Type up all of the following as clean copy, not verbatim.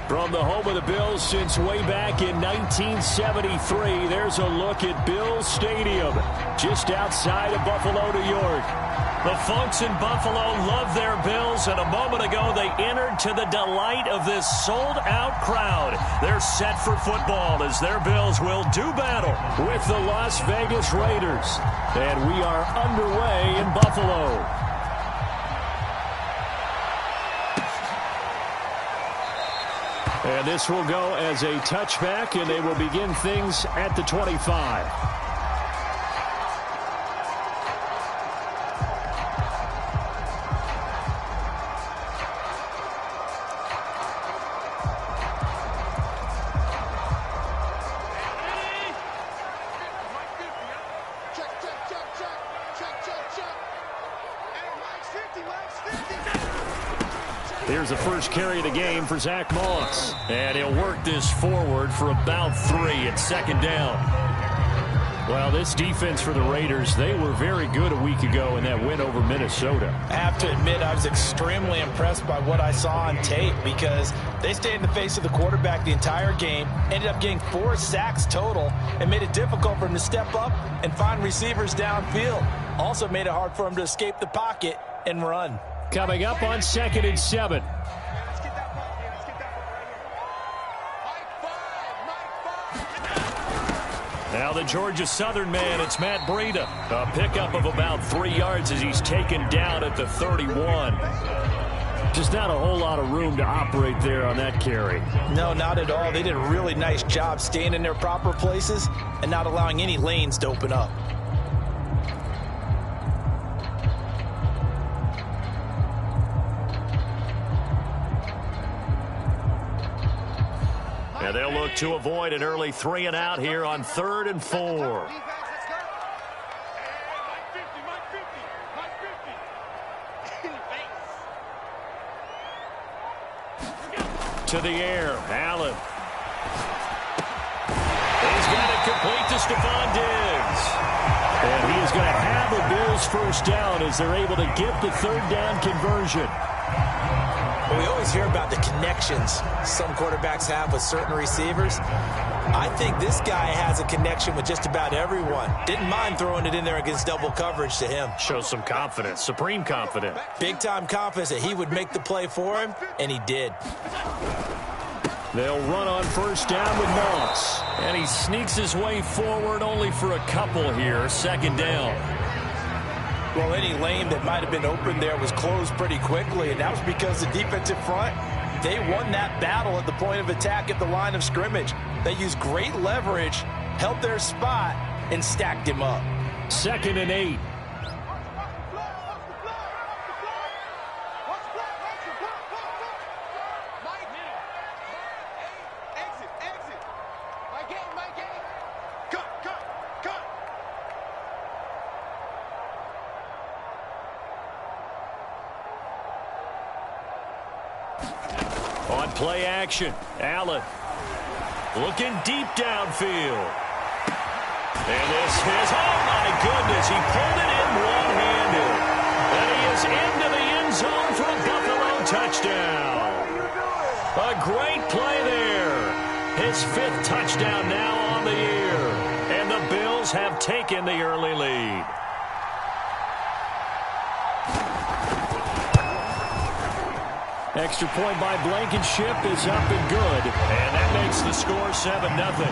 From the home of the Bills since way back in 1973, there's a look at Bills Stadium, just outside of Buffalo, New York. The folks in Buffalo love their Bills, and a moment ago they entered to the delight of this sold-out crowd. They're set for football as their Bills will do battle with the Las Vegas Raiders. And we are underway in Buffalo. And this will go as a touchback, and they will begin things at the 25. Here's the first carry of the game for Zach Moss. And he'll work this forward for about 3 at second down. Well, this defense for the Raiders, they were very good a week ago in that win over Minnesota. I have to admit, I was extremely impressed by what I saw on tape because they stayed in the face of the quarterback the entire game, ended up getting 4 sacks total, and made it difficult for him to step up and find receivers downfield. Also made it hard for him to escape the pocket and run. Coming up on 2nd and 7. Now the Georgia Southern man, it's Matt Breida. A pickup of about 3 yards as he's taken down at the 31. Just not a whole lot of room to operate there on that carry. No, not at all. They did a really nice job staying in their proper places and not allowing any lanes to open up. And they'll look to avoid an early 3 and out here on 3rd and 4. To the air, Allen. He's got it complete to Stephon Diggs. And he is going to have the Bills first down as they're able to get the 3rd down conversion. Well, we always hear about the connections some quarterbacks have with certain receivers. I think this guy has a connection with just about everyone. Didn't mind throwing it in there against double coverage to him. Shows some confidence, supreme confidence. Big-time confidence that he would make the play for him, and he did. They'll run on first down with Moss. And he sneaks his way forward only for a couple here. 2nd down. Well, any lane that might have been open there was closed pretty quickly, and that was because the defensive front, they won that battle at the point of attack at the line of scrimmage. They used great leverage, held their spot, and stacked him up. 2nd and 8. On play action, Allen looking deep downfield. And this is, oh my goodness, he pulled it in one-handed. And he is into the end zone for a Buffalo touchdown. A great play there. His 5th touchdown now on the year. And the Bills have taken the early lead. Extra point by Blankenship is up and good. And that makes the score 7-0.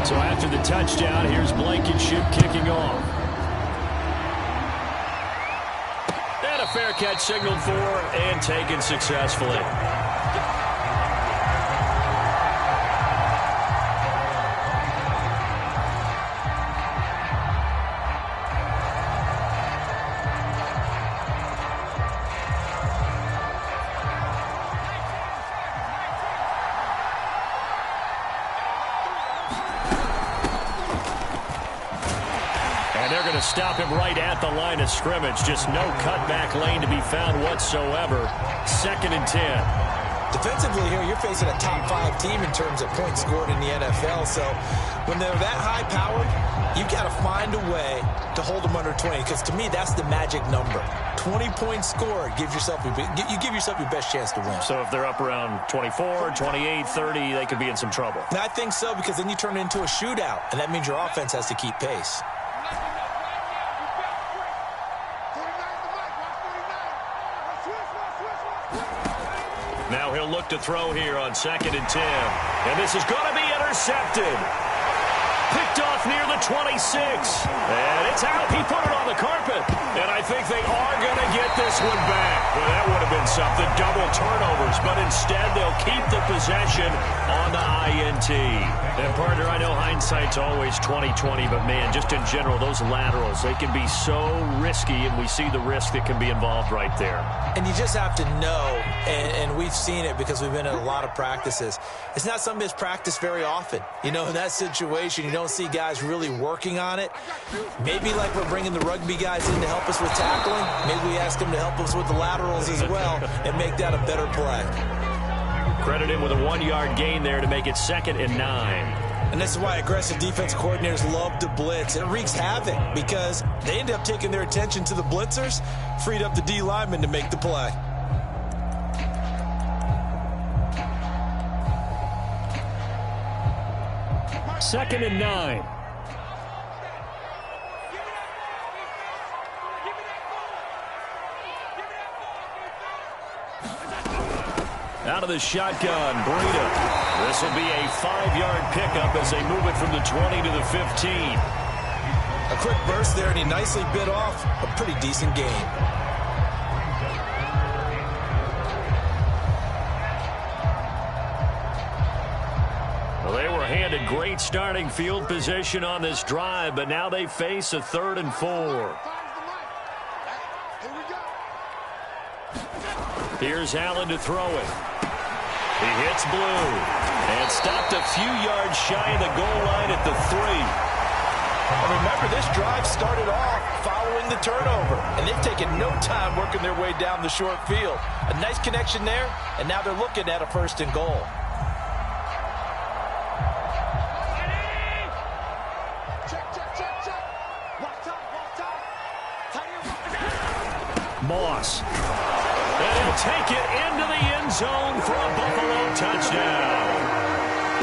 So after the touchdown, here's Blankenship kicking off. And a fair catch signaled for and taken successfully. Stop him right at the line of scrimmage. Just no cutback lane to be found whatsoever. 2nd and 10. Defensively here, you're facing a top 5 team in terms of points scored in the NFL. So when they're that high-powered, you've got to find a way to hold them under 20, because to me, that's the magic number. 20 points scored, you give yourself your best chance to win. So if they're up around 24, 28, 30, they could be in some trouble. And I think so, because then you turn it into a shootout, and that means your offense has to keep pace. Now he'll look to throw here on 2nd and 10. And this is going to be intercepted. Picked off near the 26. And it's out. He put it on the carpet. And I think they are going to get this one back. Well, that would have been something. Double turnovers. But instead, they'll keep the possession on the INT. And, partner, I know hindsight's always 20/20. But, man, just in general, those laterals, they can be so risky. And we see the risk that can be involved right there. And you just have to know, and we've seen it because we've been in a lot of practices. It's not something that's practiced very often. You know, in that situation, you don't see guys really working on it. Maybe like we're bringing the rugby guys in to help us with tackling. Maybe we ask them to help us with the laterals as well and make that a better play. Credit him with a 1-yard gain there to make it 2nd and 9. And this is why aggressive defense coordinators love to blitz. It wreaks havoc because they end up taking their attention to the blitzers, freed up the D lineman to make the play. Second and 9. Out of the shotgun, Breida. This will be a 5-yard pickup as they move it from the 20 to the 15. A quick burst there, and he nicely bit off a pretty decent gain. Well, they were handed great starting field position on this drive, but now they face a 3rd and 4. Here's Allen to throw it. He hits Blue and stopped a few yards shy of the goal line at the 3. And remember, this drive started off following the turnover, and they've taken no time working their way down the short field. A nice connection there, and now they're looking at a 1st and goal. Moss. And he'll take it into the end zone for a Buffalo touchdown.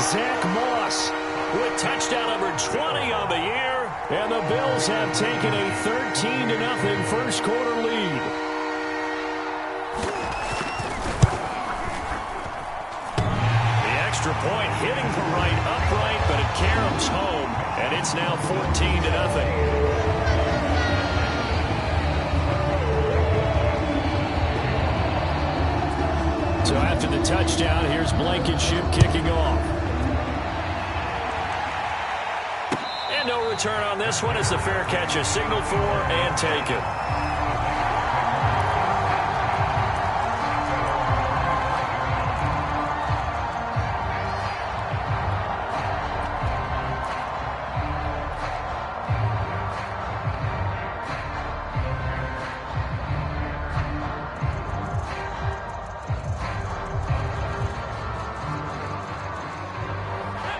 Zach Moss with touchdown number 20 on the year. And the Bills have taken a 13-0 first quarter lead. The extra point hitting from right upright, but it caroms home. And it's now 14-0. So after the touchdown, here's Blankenship kicking off. And no return on this one as the fair catch is signaled for and taken.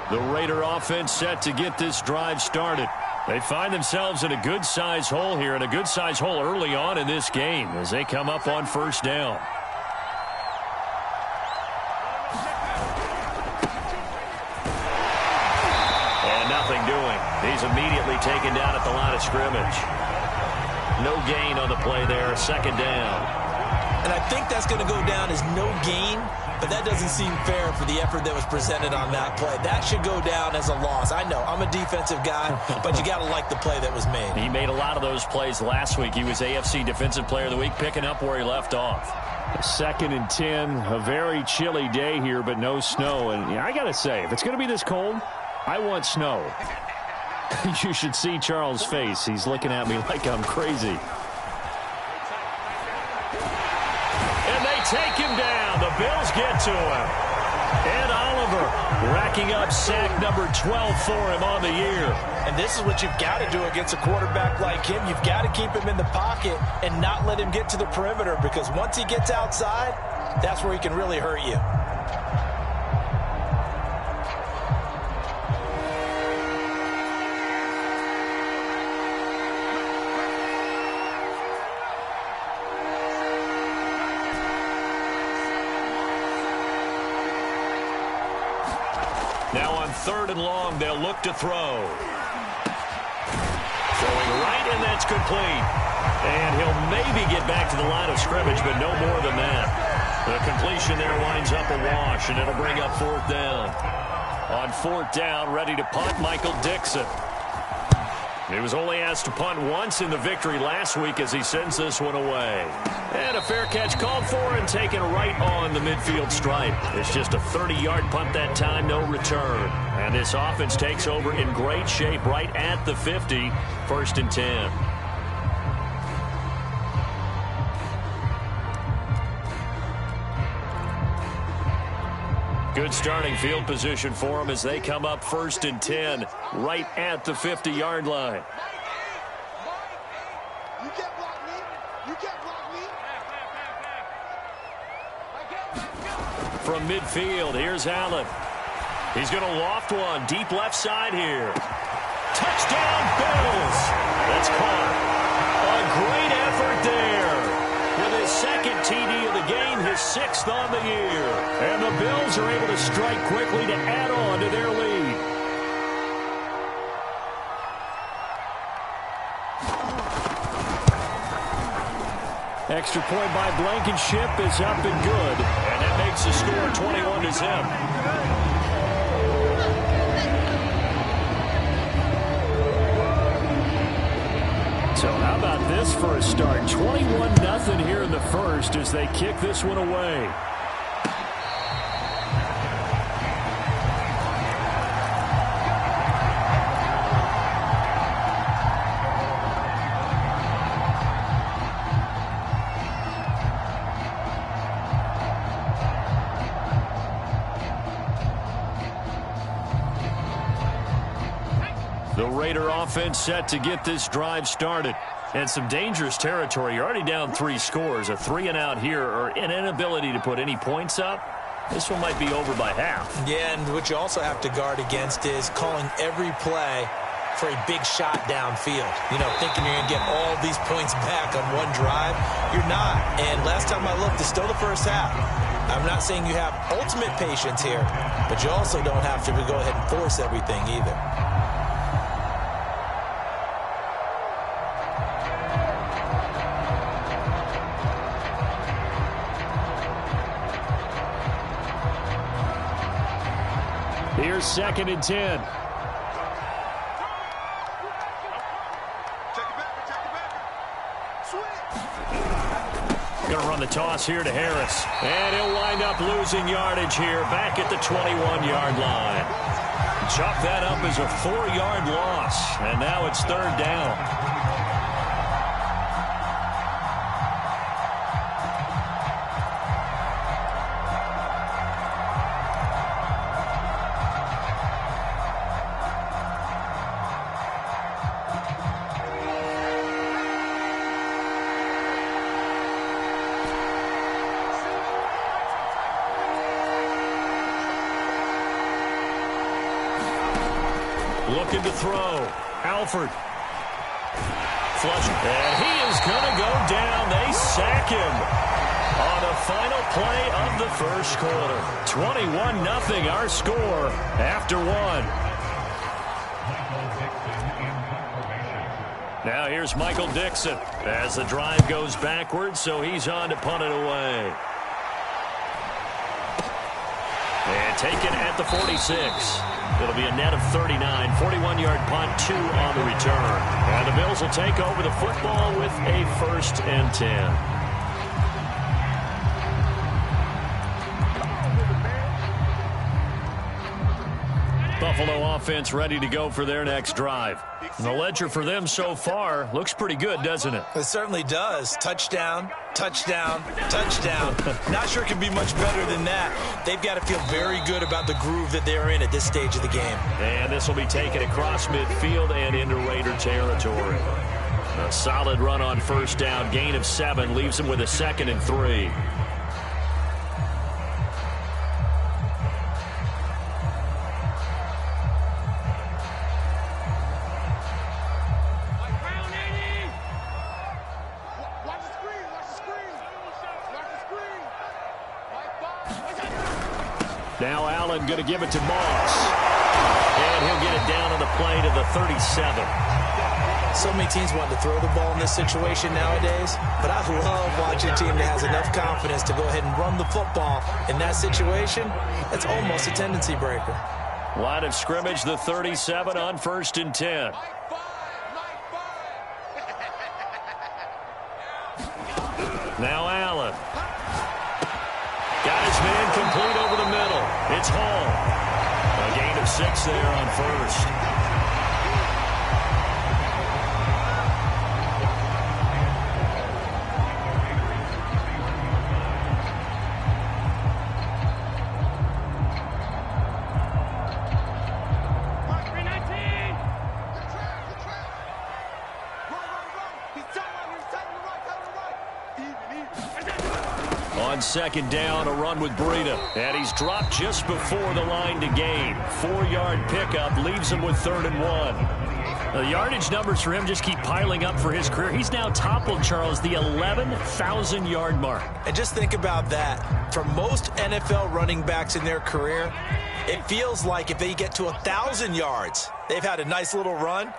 The Raider offense set to get this drive started. They find themselves in a good-sized hole here, and a good-sized hole early on in this game as they come up on 1st down. And nothing doing. He's immediately taken down at the line of scrimmage. No gain on the play there, 2nd down. And I think that's going to go down as no gain, but that doesn't seem fair for the effort that was presented on that play. That should go down as a loss. I know, I'm a defensive guy, but you got to like the play that was made. He made a lot of those plays last week. He was AFC Defensive Player of the Week, picking up where he left off. 2nd and 10, a very chilly day here, but no snow. And I got to say, if it's going to be this cold, I want snow. You should see Charles' face. He's looking at me like I'm crazy. Take him down. The Bills get to him. And Oliver racking up sack number 12 for him on the year. And this is what you've got to do against a quarterback like him. You've got to keep him in the pocket and not let him get to the perimeter, because once he gets outside, that's where he can really hurt you. Now on 3rd and long, they'll look to throw. Throwing right, and that's complete. And he'll maybe get back to the line of scrimmage, but no more than that. The completion there winds up a wash, and it'll bring up 4th down. On 4th down, ready to punt, Michael Dickson. He was only asked to punt once in the victory last week as he sends this one away. And a fair catch called for and taken right on the midfield stripe. It's just a 30-yard punt that time, no return. And this offense takes over in great shape right at the 50, 1st and 10. Good starting field position for them as they come up 1st and 10 right at the 50-yard line. You can't block me. You can't block me. From midfield, here's Allen. He's going to loft one deep left side here. Touchdown, Bills. That's caught. A great effort there. With his 2nd TD of the game, his 6th on the year. And the Bills are able to strike quickly to add on to their lead. Extra point by Blankenship is up and good. And that makes the score 21-0. So how about this for a start? 21-0 here in the first as they kick this one away. The Raider offense set to get this drive started. And some dangerous territory. You're already down 3 scores. A 3-and-out here or an inability to put any points up. This one might be over by half. Yeah, and what you also have to guard against is calling every play for a big shot downfield. You know, thinking you're going to get all these points back on one drive. You're not. And last time I looked, it's still the first half. I'm not saying you have ultimate patience here, but you also don't have to go ahead and force everything either. Here's 2nd and 10. Going to run the toss here to Harris. And he'll wind up losing yardage here back at the 21-yard line. Chalk that up as a 4-yard loss. And now it's 3rd down. Looking to throw. Alford. Flush. And he is going to go down. They sack him on the final play of the first quarter. 21-0 our score after 1. Now here's Michael Dickson as the drive goes backwards, so he's on to punt it away. And taken at the 46. It'll be a net of 39. 41-yard punt, 2 on the return. And the Bills will take over the football with a 1st and 10. Buffalo offense ready to go for their next drive. And the ledger for them so far looks pretty good, doesn't it? It certainly does. Touchdown, touchdown, touchdown. Not sure it can be much better than that. They've got to feel very good about the groove that they're in at this stage of the game. And this will be taken across midfield and into Raider territory. A solid run on 1st down. Gain of 7 leaves them with a 2nd and 3. Now Allen going to give it to Moss. And he'll get it down on the play to the 37. So many teams want to throw the ball in this situation nowadays, but I love watching a team that has enough confidence to go ahead and run the football. In that situation, that's almost a tendency breaker. Line of scrimmage, the 37 on 1st and 10. Now Allen. Got his man complete over the middle. It's Hall. A gain of 6 there on 1st. On 2nd down, a run with Breida. And he's dropped just before the line to gain. 4-yard pickup leaves him with 3rd and 1. The yardage numbers for him just keep piling up for his career. He's now toppled, Charles, the 11,000-yard mark. And just think about that. For most NFL running backs in their career, it feels like if they get to 1,000 yards, they've had a nice little run.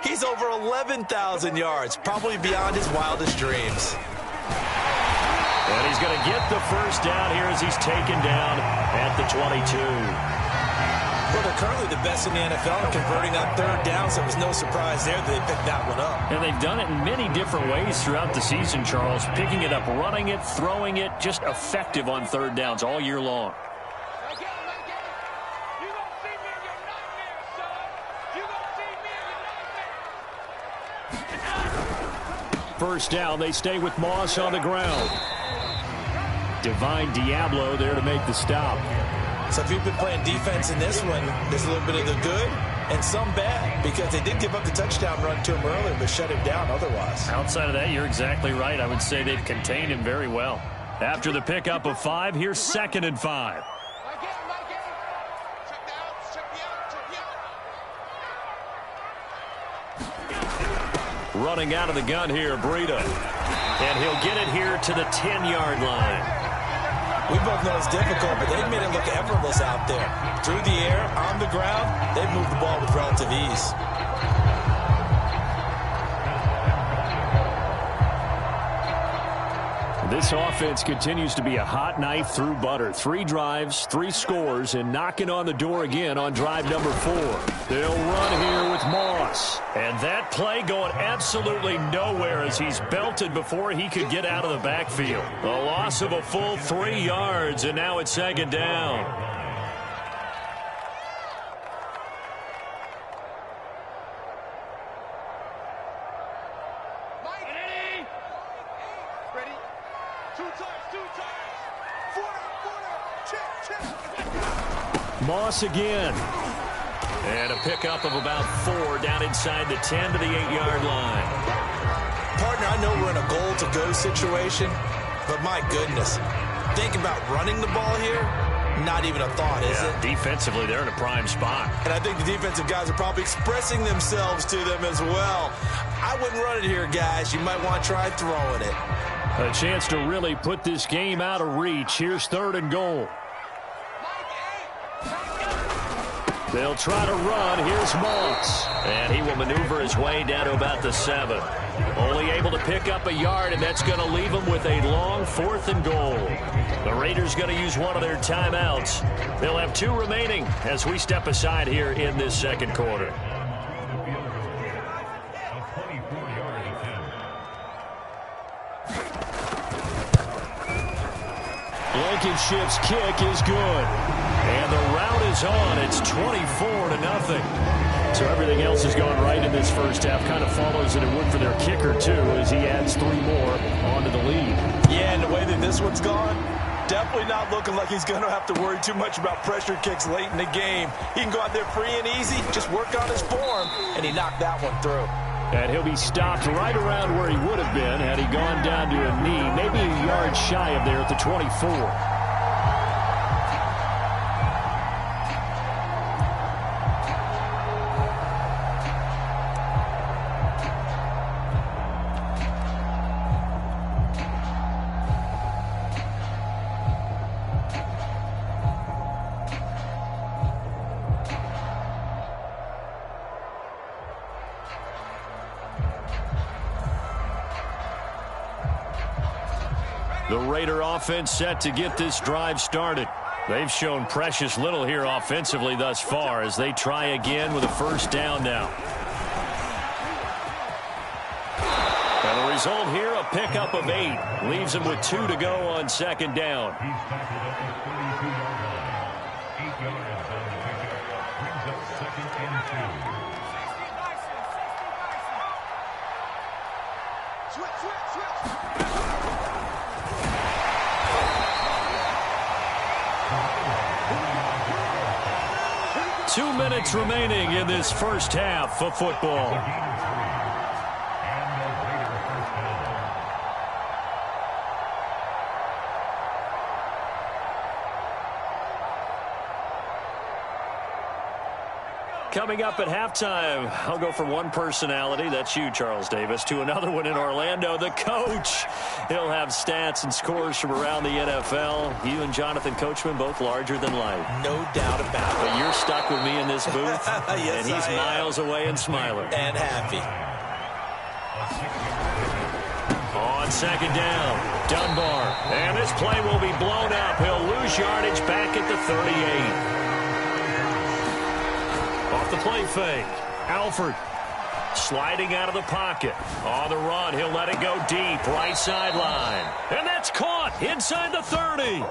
He's over 11,000 yards, probably beyond his wildest dreams. And he's going to get the 1st down here as he's taken down at the 22. Well, they're currently the best in the NFL in converting on 3rd down, so it was no surprise there that they picked that one up. And they've done it in many different ways throughout the season, Charles. Picking it up, running it, throwing it, just effective on 3rd downs all year long. First down, they stay with Moss on the ground. Divine Diablo there to make the stop. So if you've been playing defense in this one, there's a little bit of the good and some bad, because they did give up the touchdown run to him earlier, but shut him down otherwise. Outside of that, you're exactly right. I would say they've contained him very well. After the pickup of 5, here's 2nd and 5. Running out of the gun here, Breida. And he'll get it here to the 10-yard line. We both know it's difficult, but they've made it look effortless out there. Through the air, on the ground, they've moved the ball with relative ease. This offense continues to be a hot knife through butter. 3 drives, 3 scores, and knocking on the door again on drive number 4. They'll run here with Moss. And that play going absolutely nowhere as he's belted before he could get out of the backfield. A loss of a full 3 yards, and now it's 2nd down. Moss again. And a pickup of about 4 down inside the 10 to the 8-yard line. Partner, I know we're in a goal-to-go situation, but my goodness, think about running the ball here, not even a thought, is it? Defensively, they're in a prime spot. And I think the defensive guys are probably expressing themselves to them as well. I wouldn't run it here, guys. You might want to try throwing it. A chance to really put this game out of reach. Here's 3rd and goal. They'll try to run. Here's Moss. And he will maneuver his way down to about the 7. Only able to pick up a yard, and that's going to leave him with a long 4th and goal. The Raiders going to use one of their timeouts. They'll have 2 remaining as we step aside here in this 2nd quarter. Blankenship's kick is good. And the route is on. It's 24-0. So everything else has gone right in this first half. Kind of follows that it would for their kicker, too, as he adds 3 more onto the lead. Yeah, and the way that this one's gone, definitely not looking like he's going to have to worry too much about pressure kicks late in the game. He can go out there free and easy, just work on his form, and he knocked that one through. And he'll be stopped right around where he would have been had he gone down to a knee, maybe a yard shy of there at the 24. The Raider offense set to get this drive started. They've shown precious little here offensively thus far as they try again with a first down now. And the result here, a pickup of 8. Leaves them with 2 to go on second down. Switch. 2 minutes remaining in this first half of football. Coming up at halftime, I'll go from one personality, that's you, Charles Davis, to another one in Orlando, the coach. He'll have stats and scores from around the NFL. You and Jonathan Coachman, both larger than life. No doubt about it. But you're stuck with me in this booth, yes, and he's miles away and smiling. And happy. On second down, Dunbar. And this play will be blown up. He'll lose yardage back at the 38. Off the play fake, Alford sliding out of the pocket. On the run, he'll let it go deep, right sideline. And that's caught inside the 30.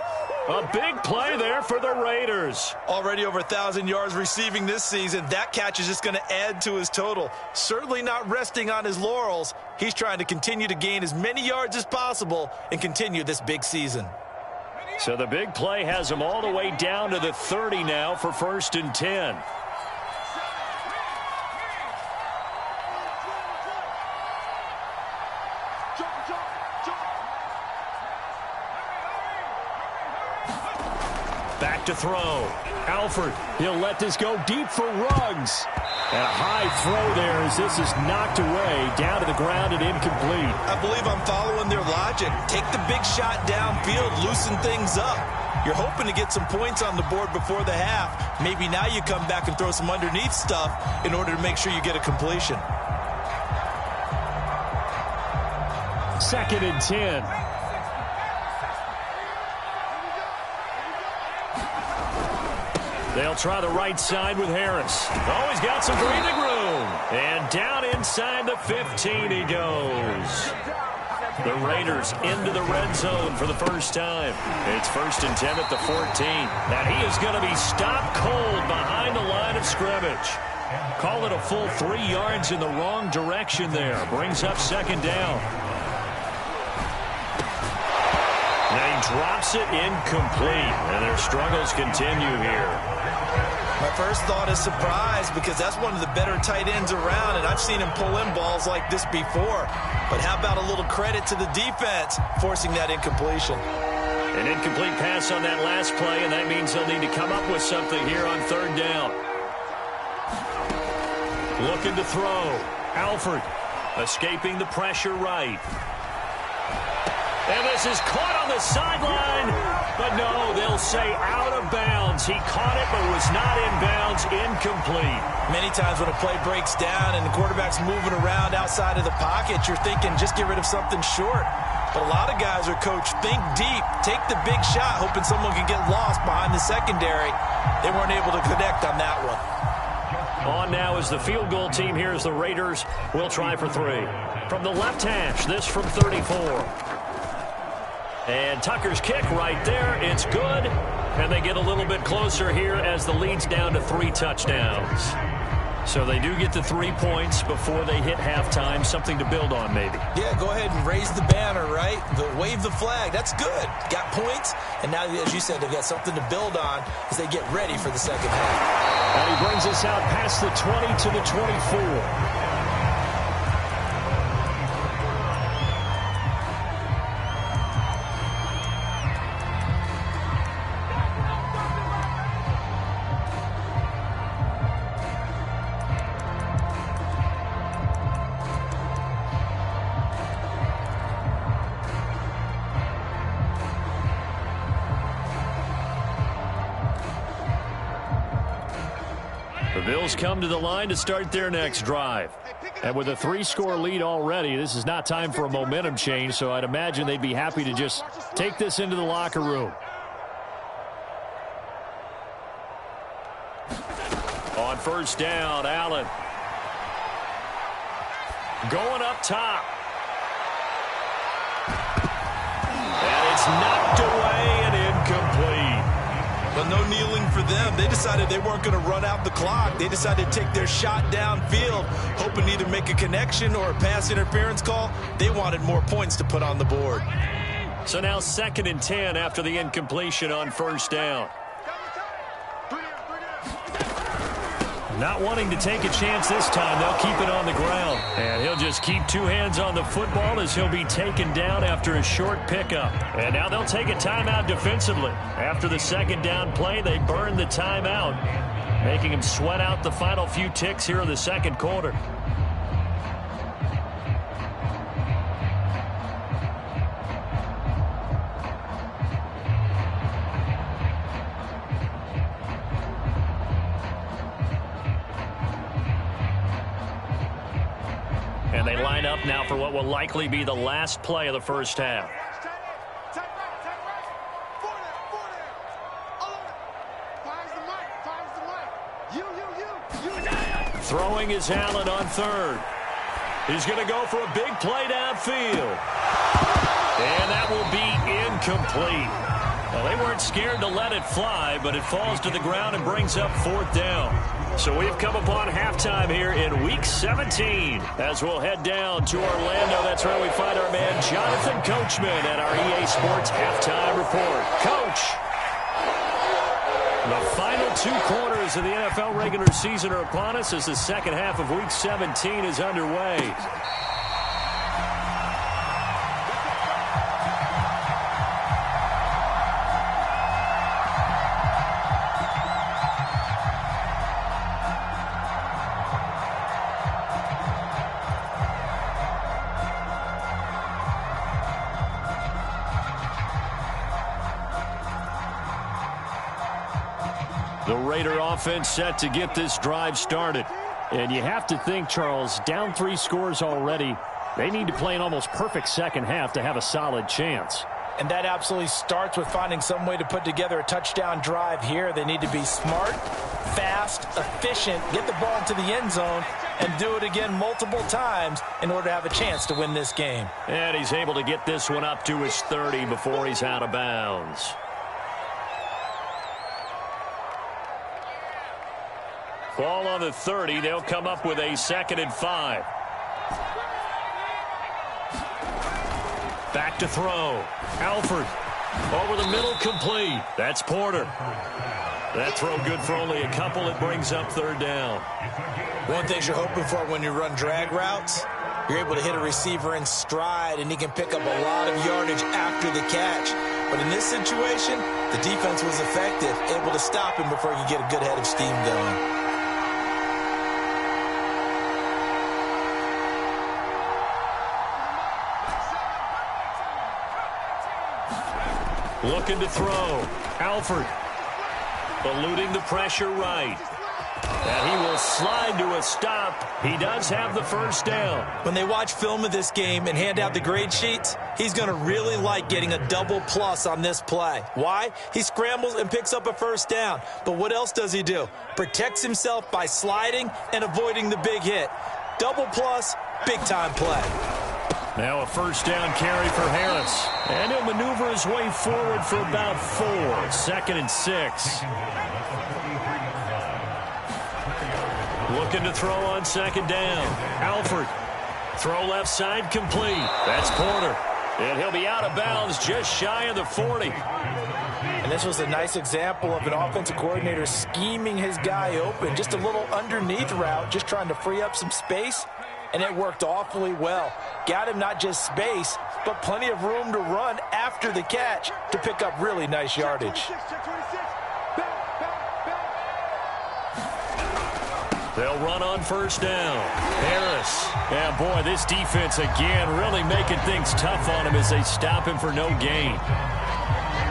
A big play there for the Raiders. Already over 1,000 yards receiving this season. That catch is just going to add to his total. Certainly not resting on his laurels. He's trying to continue to gain as many yards as possible and continue this big season. So the big play has him all the way down to the 30 now for 1st and 10. Back to throw. Alford, he'll let this go deep for Ruggs. And a high throw there as this is knocked away, down to the ground and incomplete. I believe I'm following their logic. Take the big shot downfield, loosen things up. You're hoping to get some points on the board before the half. Maybe now you come back and throw some underneath stuff in order to make sure you get a completion. 2nd and 10. They'll try the right side with Harris. Oh, he's got some breathing room. And down inside the 15 he goes. The Raiders into the red zone for the first time. It's 1st and 10 at the 14. And he is going to be stopped cold behind the line of scrimmage. Call it a full 3 yards in the wrong direction there. Brings up 2nd down. And he drops it incomplete. And their struggles continue here. My first thought is surprise because that's one of the better tight ends around, and I've seen him pull in balls like this before. But how about a little credit to the defense forcing that incompletion? An incomplete pass on that last play, and that means they'll need to come up with something here on 3rd down. Looking to throw. Alford escaping the pressure right. And this is caught on the sideline. But no, they'll say out of bounds. He caught it but was not in bounds. Incomplete. Many times when a play breaks down and the quarterback's moving around outside of the pocket, you're thinking just get rid of something short. But a lot of guys are coached, think deep, take the big shot, hoping someone can get lost behind the secondary. They weren't able to connect on that one. On now is the field goal team here as the Raiders will try for 3. From the left hash, this from 34. And Tucker's kick right there. It's good. And they get a little bit closer here as the lead's down to 3 touchdowns. So they do get the 3 points before they hit halftime. Something to build on, maybe. Yeah, go ahead and raise the banner, right? Wave the flag. That's good. Got points. And now, as you said, they've got something to build on as they get ready for the second half. And he brings us out past the 20 to the 24. The Bills come to the line to start their next drive. And with a 3-score lead already, this is not time for a momentum change, so I'd imagine they'd be happy to just take this into the locker room. On first down, Allen. Going up top. And it's knocked away and incomplete. But no kneeling for them. They decided they weren't going to run out the clock. They decided to take their shot downfield, hoping to either make a connection or a pass interference call. They wanted more points to put on the board. So now 2nd and 10 after the incompletion on first down. Not wanting to take a chance this time, they'll keep it on the ground. And he'll just keep 2 hands on the football as he'll be taken down after a short pickup. And now they'll take a timeout defensively. After the 2nd down play, they burn the timeout, making him sweat out the final few ticks here in the 2nd quarter. And they line up now for what will likely be the last play of the first half. Throwing is Allen on 3rd. He's going to go for a big play downfield. And that will be incomplete. Well, they weren't scared to let it fly, but it falls to the ground and brings up 4th down. So we've come upon halftime here in Week 17 as we'll head down to Orlando. That's where we find our man Jonathan Coachman at our EA Sports Halftime Report. Coach, the final 2 quarters of the NFL regular season are upon us as the 2nd half of Week 17 is underway. The Raider offense set to get this drive started. And you have to think, Charles, down 3 scores already. They need to play an almost perfect 2nd half to have a solid chance. And that absolutely starts with finding some way to put together a touchdown drive here. They need to be smart, fast, efficient, get the ball into the end zone, and do it again multiple times in order to have a chance to win this game. And he's able to get this one up to his 30 before he's out of bounds. Ball on the 30. They'll come up with a 2nd and 5. Back to throw. Alford over the middle, complete. That's Porter. That throw good for only a couple. It brings up 3rd down. One thing you're hoping for when you run drag routes, you're able to hit a receiver in stride, and he can pick up a lot of yardage after the catch. But in this situation, the defense was effective, able to stop him before he could get a good head of steam going. Looking to throw. Alford eluding the pressure right. And he will slide to a stop. He does have the 1st down. When they watch film of this game and hand out the grade sheets, he's going to really like getting a double plus on this play. Why? He scrambles and picks up a 1st down. But what else does he do? Protects himself by sliding and avoiding the big hit. Double plus, big time play. Now a 1st down carry for Harris. And he'll maneuver his way forward for about 4. 2nd and 6. Looking to throw on 2nd down. Alford. Throw left side, complete. That's Porter. And he'll be out of bounds just shy of the 40. And this was a nice example of an offensive coordinator scheming his guy open. Just a little underneath route, just trying to free up some space. And it worked awfully well. Got him not just space, but plenty of room to run after the catch to pick up really nice yardage. They'll run on 1st down. Harris. Yeah, boy, this defense again really making things tough on him as they stop him for no gain.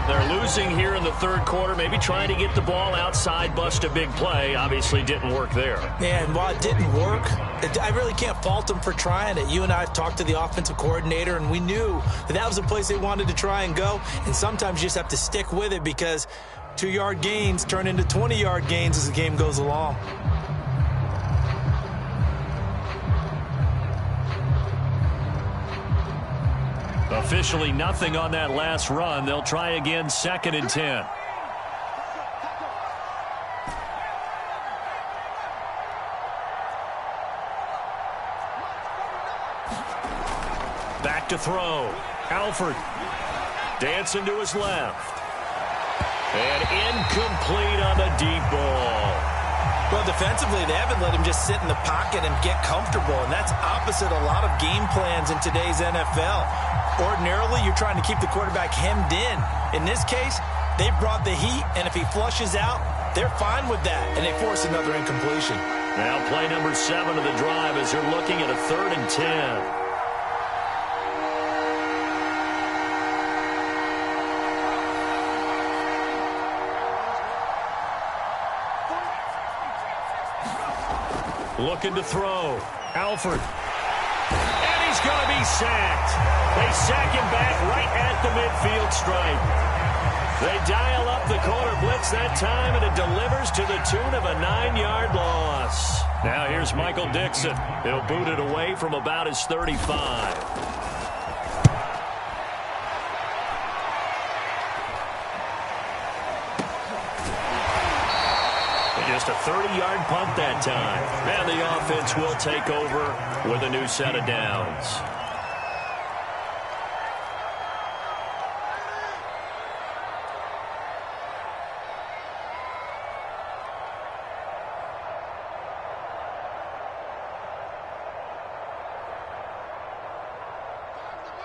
They're losing here in the third quarter, maybe trying to get the ball outside, bust a big play. Obviously didn't work there. Yeah, and while it didn't work, I really can't fault them for trying it. You and I have talked to the offensive coordinator, and we knew that was the place they wanted to try and go. And sometimes you just have to stick with it because 2-yard gains turn into 20-yard gains as the game goes along. Officially nothing on that last run. They'll try again, 2nd and 10. Back to throw. Alford dancing to his left. And incomplete on the deep ball. Well, defensively, they haven't let him just sit in the pocket and get comfortable, and that's opposite a lot of game plans in today's NFL. Ordinarily, you're trying to keep the quarterback hemmed in. In this case, they brought the heat, and if he flushes out, they're fine with that, and they force another incompletion. Now play number 7 of the drive as they're looking at a 3rd and 10. Looking to throw. Alford. And he's going to be sacked. They sack him back right at the midfield stripe. They dial up the corner blitz that time, and it delivers to the tune of a 9-yard loss. Now here's Michael Dixon. He'll boot it away from about his 35. Just a 30-yard punt that time. And the offense will take over with a new set of downs.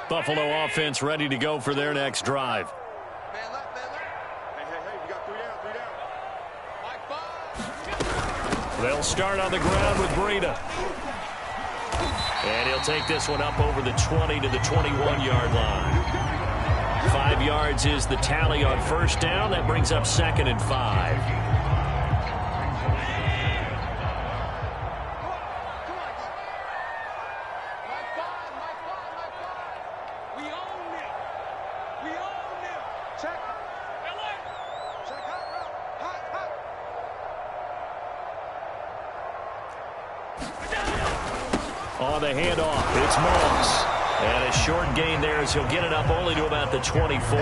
Buffalo offense ready to go for their next drive. Man left, man left. Hey, we got 3 down, 3 down. They'll start on the ground with Breida. And he'll take this one up over the 20 to the 21-yard line. 5 yards is the tally on first down. That brings up 2nd and 5. We own it. We own it. Check. Check hot, hot. On the handoff, it's Moss. And a short gain there as he'll get it up only to about the 24.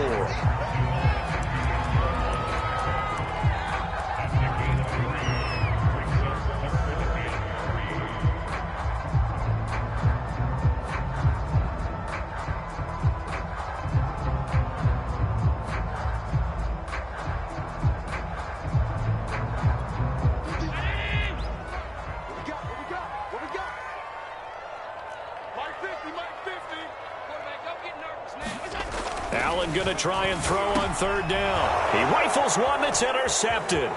Allen going to try and throw on 3rd down. He rifles one that's intercepted.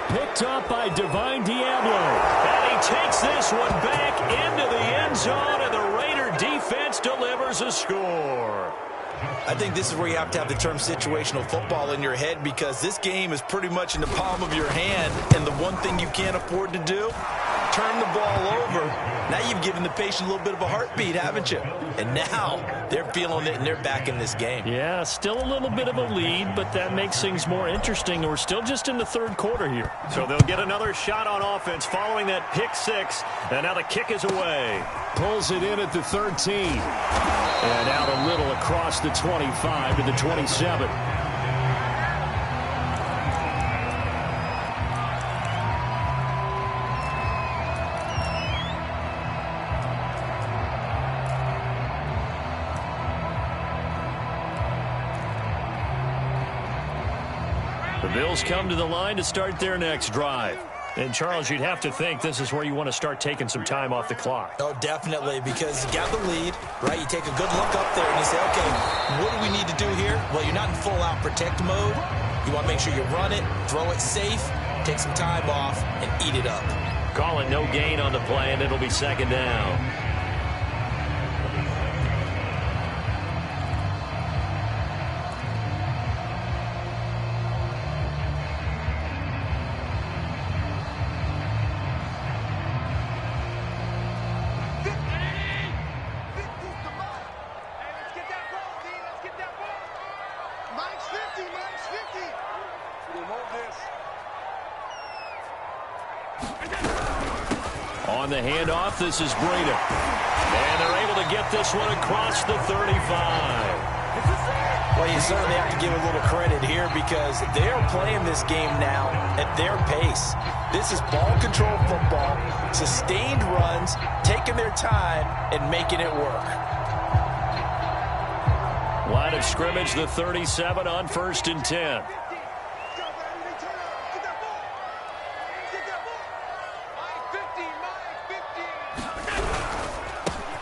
Picked up by Divine Diablo. And he takes this one back into the end zone, and the Raider defense delivers a score. I think this is where you have to have the term situational football in your head, because this game is pretty much in the palm of your hand, and the one thing you can't afford to do, turn the ball over. Now you've given the patient a little bit of a heartbeat, haven't you? And now they're feeling it, and they're back in this game. Yeah, still a little bit of a lead, but that makes things more interesting. We're still just in the third quarter here. So they'll get another shot on offense following that pick six, and now the kick is away. Pulls it in at the 13. And out a little across the 25 to the 27. The Bills come to the line to start their next drive. And, Charles, you'd have to think this is where you want to start taking some time off the clock. Oh, definitely, because you got the lead, right? You take a good look up there and you say, okay, what do we need to do here? Well, you're not in full-out protect mode. You want to make sure you run it, throw it safe, take some time off, and eat it up. Call it no gain on the play, and it'll be second down. on the handoff. This is Breida. And they're able to get this one across the 35. Well, you certainly have to give a little credit here because they're playing this game now at their pace. This is ball control football, sustained runs, taking their time, and making it work. Line of scrimmage, the 37 on 1st and 10.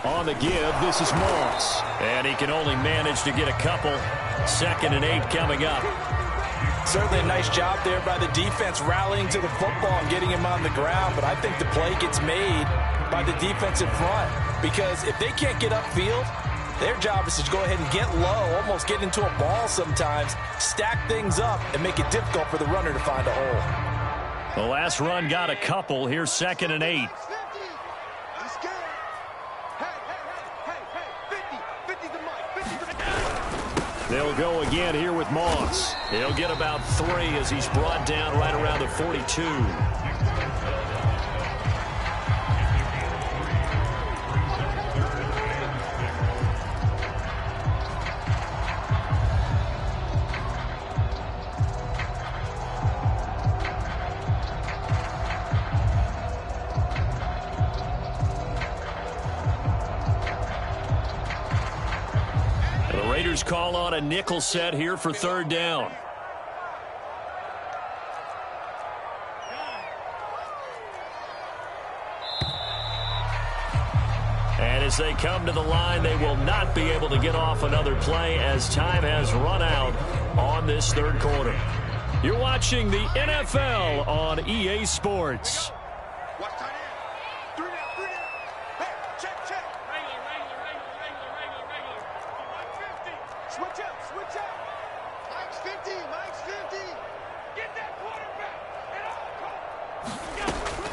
On the give, this is Moss. And he can only manage to get a couple. 2nd and 8 coming up. Certainly a nice job there by the defense rallying to the football and getting him on the ground. But I think the play gets made by the defensive front. Because if they can't get upfield, their job is to go ahead and get low, almost get into a ball sometimes, stack things up, and make it difficult for the runner to find a hole. The last run got a couple. Here's 2nd and 8. They'll go again here with Moss. He'll get about 3 as he's brought down right around the 42. Call on a nickel set here for 3rd down. And as they come to the line, they will not be able to get off another play as time has run out on this 3rd quarter. You're watching the NFL on EA Sports.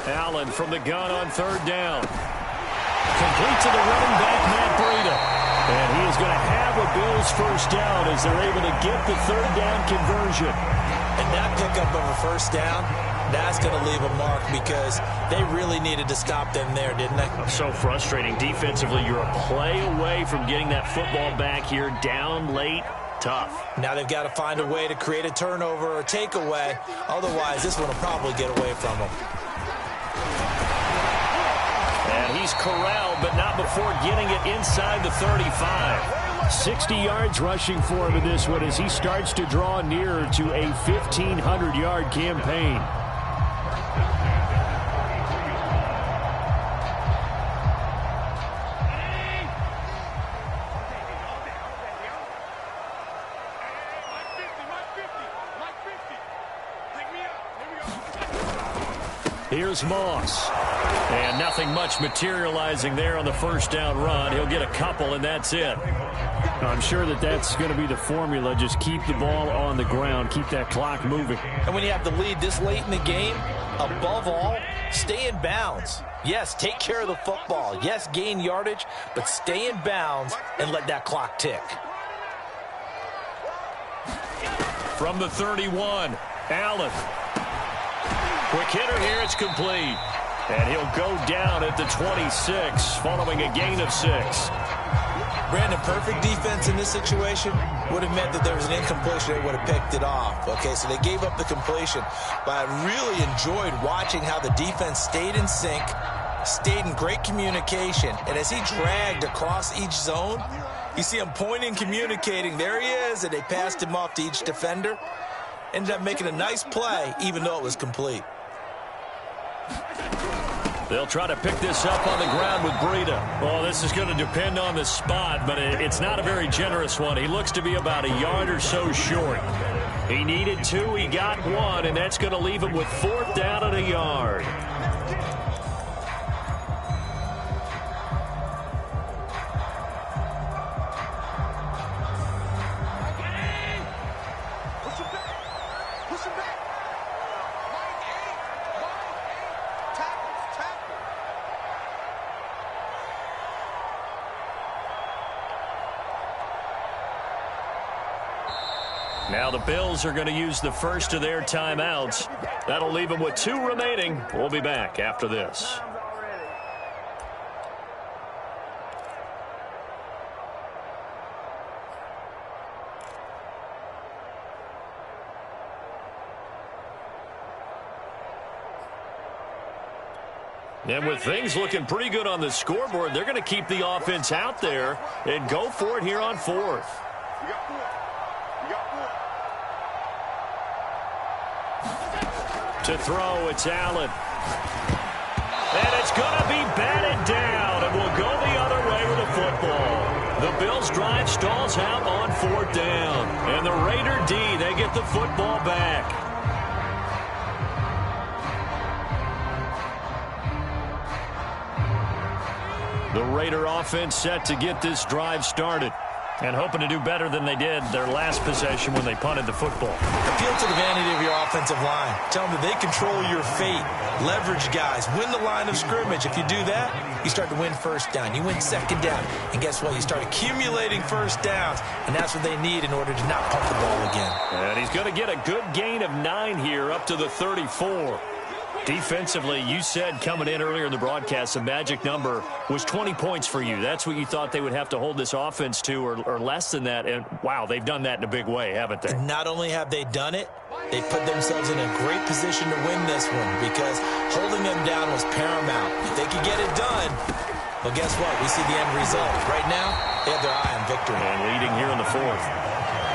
Allen from the gun on 3rd down. Complete to the running back, Matt Breida. And he is going to have a Bills 1st down as they're able to get the 3rd down conversion. And that pickup of a 1st down, that's going to leave a mark because they really needed to stop them there, didn't they? So frustrating. Defensively, you're a play away from getting that football back here down late. Tough. Now they've got to find a way to create a turnover or takeaway. Otherwise, this one will probably get away from them. And he's corralled, but not before getting it inside the 35. 60 yards rushing for him in this one as he starts to draw nearer to a 1,500-yard campaign. Here's Moss. And nothing much materializing there on the 1st down run. He'll get a couple, and that's it. I'm sure that that's going to be the formula. Just keep the ball on the ground. Keep that clock moving. And when you have the lead this late in the game, above all, stay in bounds. Yes, take care of the football. Yes, gain yardage, but stay in bounds and let that clock tick. From the 31, Allen. Quick hitter here, it's complete. And he'll go down at the 26 following a gain of 6. Brandon, perfect defense in this situation would have meant that there was an incompletion. They would have picked it off. Okay, so they gave up the completion. But I really enjoyed watching how the defense stayed in sync, stayed in great communication. And as he dragged across each zone, you see him pointing, communicating. There he is, and they passed him off to each defender. Ended up making a nice play, even though it was complete. They'll try to pick this up on the ground with Breida. Well, this is going to depend on the spot, but it's not a very generous one. He looks to be about a yard or so short. He needed 2, he got 1, and that's going to leave him with 4th down and a yard. Now the Bills are going to use the first of their timeouts. That'll leave them with 2 remaining. We'll be back after this. And with things looking pretty good on the scoreboard, they're going to keep the offense out there and go for it here on fourth. You got four. You got four. To throw, it's Allen. And it's going to be batted down, and we'll go the other way with the football. The Bills' drive stalls out on fourth down. And the Raider D, they get the football back. The Raider offense set to get this drive started and hoping to do better than they did their last possession when they punted the football. Appeal to the vanity of your offensive line. Tell them that they control your fate. Leverage guys. Win the line of scrimmage. If you do that, you start to win first down. You win second down. And guess what? You start accumulating first downs. And that's what they need in order to not pump the ball again. And he's going to get a good gain of 9 here up to the 34. Defensively, you said coming in earlier in the broadcast, the magic number was 20 points for you. That's what you thought they would have to hold this offense to, or less than that. And, wow, they've done that in a big way, haven't they? And not only have they done it, they put themselves in a great position to win this one because holding them down was paramount. If they could get it done, well, guess what? We see the end result. Right now, they have their eye on victory. And leading here in the fourth.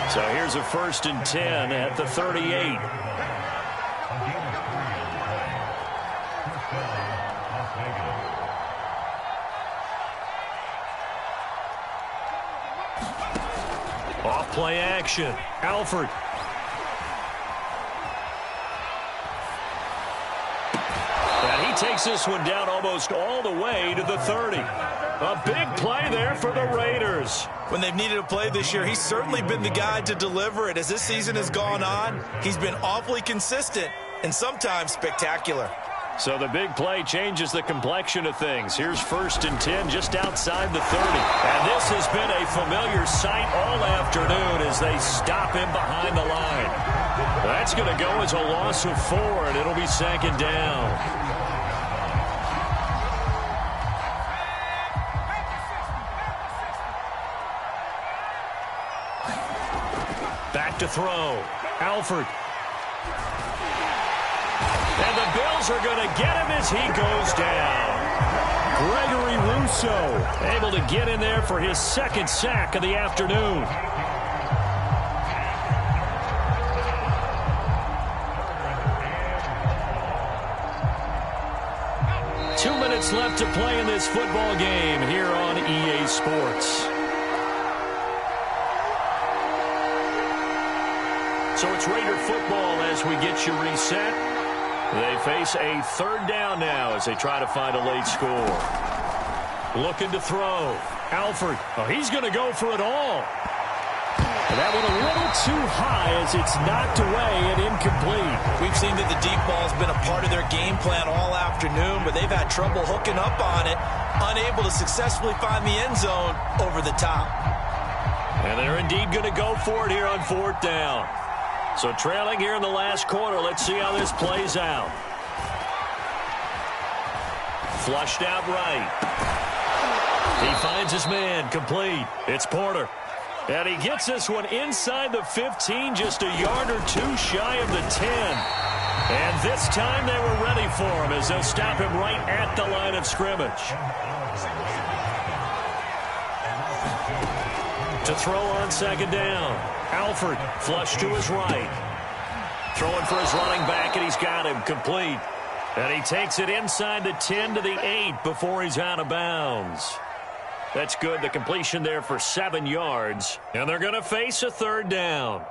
So here's a 1st and 10 at the 38. Off play action. Alford. And he takes this one down almost all the way to the 30. A big play there for the Raiders. When they've needed a play this year, he's certainly been the guy to deliver it. As this season has gone on, he's been awfully consistent and sometimes spectacular. So the big play changes the complexion of things. Here's 1st and 10 just outside the 30. And this has been a familiar sight all afternoon as they stop him behind the line. That's going to go as a loss of 4, and it'll be 2nd down. Back to throw. Alford. And the Bills are going to get him as he goes down. Gregory Rousseau able to get in there for his 2nd sack of the afternoon. Two minutes left to play in this football game here on EA Sports. So it's Raider football as we get you reset. They face a 3rd down now as they try to find a late score. Looking to throw. Alford. Oh, he's going to go for it all. And that one a little too high as it's knocked away and incomplete. We've seen that the deep ball has been a part of their game plan all afternoon, but they've had trouble hooking up on it, unable to successfully find the end zone over the top. And they're indeed going to go for it here on 4th down. So trailing here in the last quarter, let's see how this plays out. Flushed out right. He finds his man, complete. It's Porter. And he gets this one inside the 15, just a yard or 2 shy of the 10. And this time they were ready for him as they'll stop him right at the line of scrimmage. To throw on 2nd down. Alford flush to his right. Throwing for his running back, and he's got him complete. And he takes it inside the 10 to the 8 before he's out of bounds. That's good. The completion there for 7 yards. And they're going to face a 3rd down.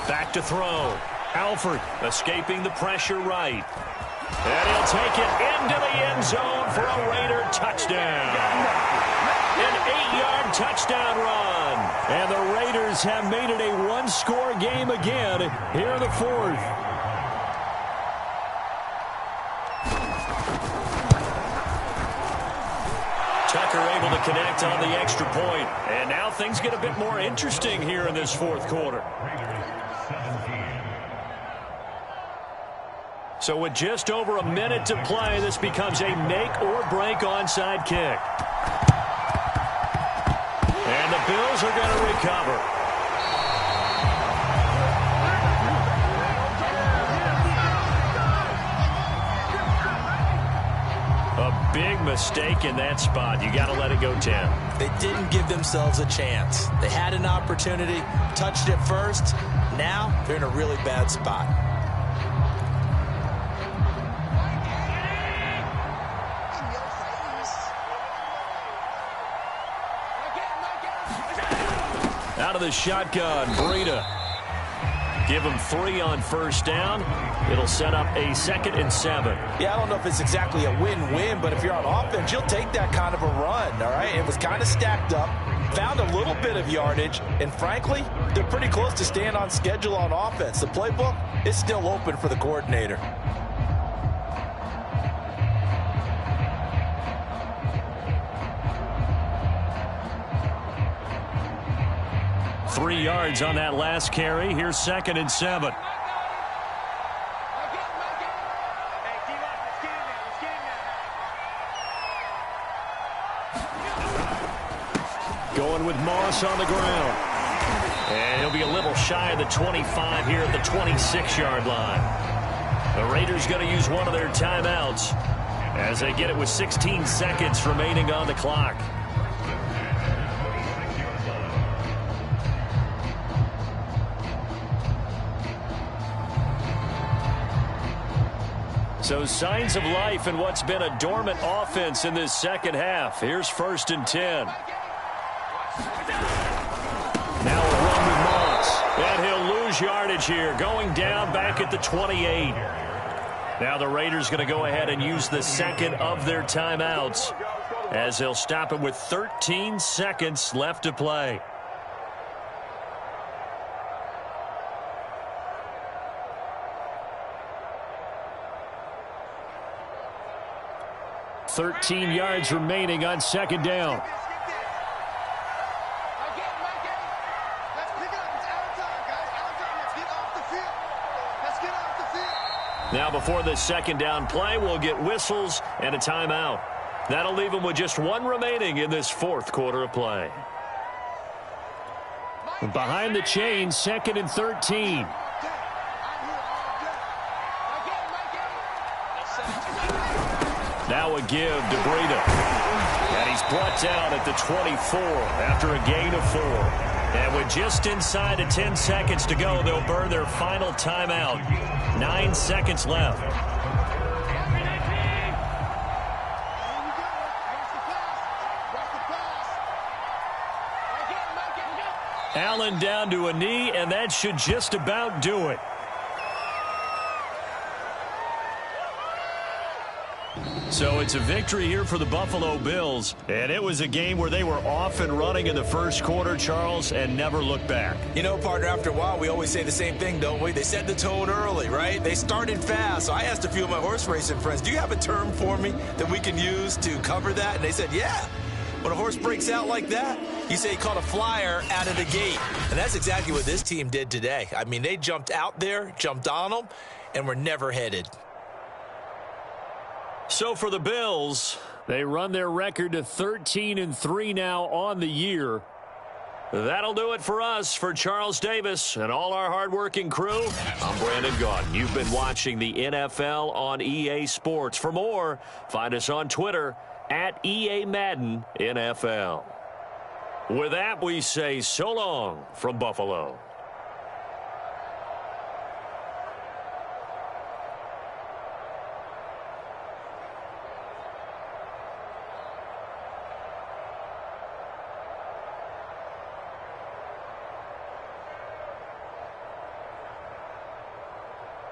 Back to throw. Alford escaping the pressure right. And he'll take it into the end zone for a Raider touchdown. An 8-yard touchdown run. And the Raiders have made it a one-score game again here in the 4th. Tucker able to connect on the extra point. And now things get a bit more interesting here in this 4th quarter. So with just over a minute to play, this becomes a make-or-break onside kick. And the Bills are going to recover. A big mistake in that spot. You got to let it go 10. They didn't give themselves a chance. They had an opportunity, touched it first. Now they're in a really bad spot. Out of the shotgun, Breida. Give him 3 on first down. It'll set up a 2nd and 7. Yeah, I don't know if it's exactly a win-win, but if you're on offense, you'll take that kind of a run, all right? It was kind of stacked up, found a little bit of yardage, and frankly, they're pretty close to staying on schedule on offense. The playbook is still open for the coordinator. Three yards on that last carry. Here's 2nd and 7. Going with Moss on the ground. And he'll be a little shy of the 25 here at the 26-yard line. The Raiders going to use one of their timeouts as they get it with 16 seconds remaining on the clock. So signs of life in what's been a dormant offense in this second half. Here's 1st and 10. Now a run with Moss. And he'll lose yardage here, going down back at the 28. Now the Raiders going to go ahead and use the 2nd of their timeouts as they'll stop it with 13 seconds left to play. $13 yards remaining on 2nd down. Now before the 2nd down play, we'll get whistles and a timeout. That'll leave them with just 1 remaining in this 4th quarter of play. Behind the chains, 2nd and 13. Now a give to Breida. And he's brought down at the 24 after a gain of 4. And with just inside of 10 seconds to go, they'll burn their final timeout. 9 seconds left. Allen down to a knee, and that should just about do it. So it's a victory here for the Buffalo Bills. And it was a game where they were off and running in the first quarter, Charles, and never looked back. You know, partner, after a while, we always say the same thing, don't we? They set the tone early, right? They started fast. So I asked a few of my horse racing friends, do you have a term for me that we can use to cover that? And they said, yeah. When a horse breaks out like that, you say he caught a flyer out of the gate. And that's exactly what this team did today. I mean, they jumped out there, jumped on them, and were never headed. So for the Bills, they run their record to 13-3 now on the year. That'll do it for us. For Charles Davis and all our hardworking crew, I'm Brandon Gaudin. You've been watching the NFL on EA Sports. For more, find us on Twitter at EA Madden NFL. With that, we say so long from Buffalo.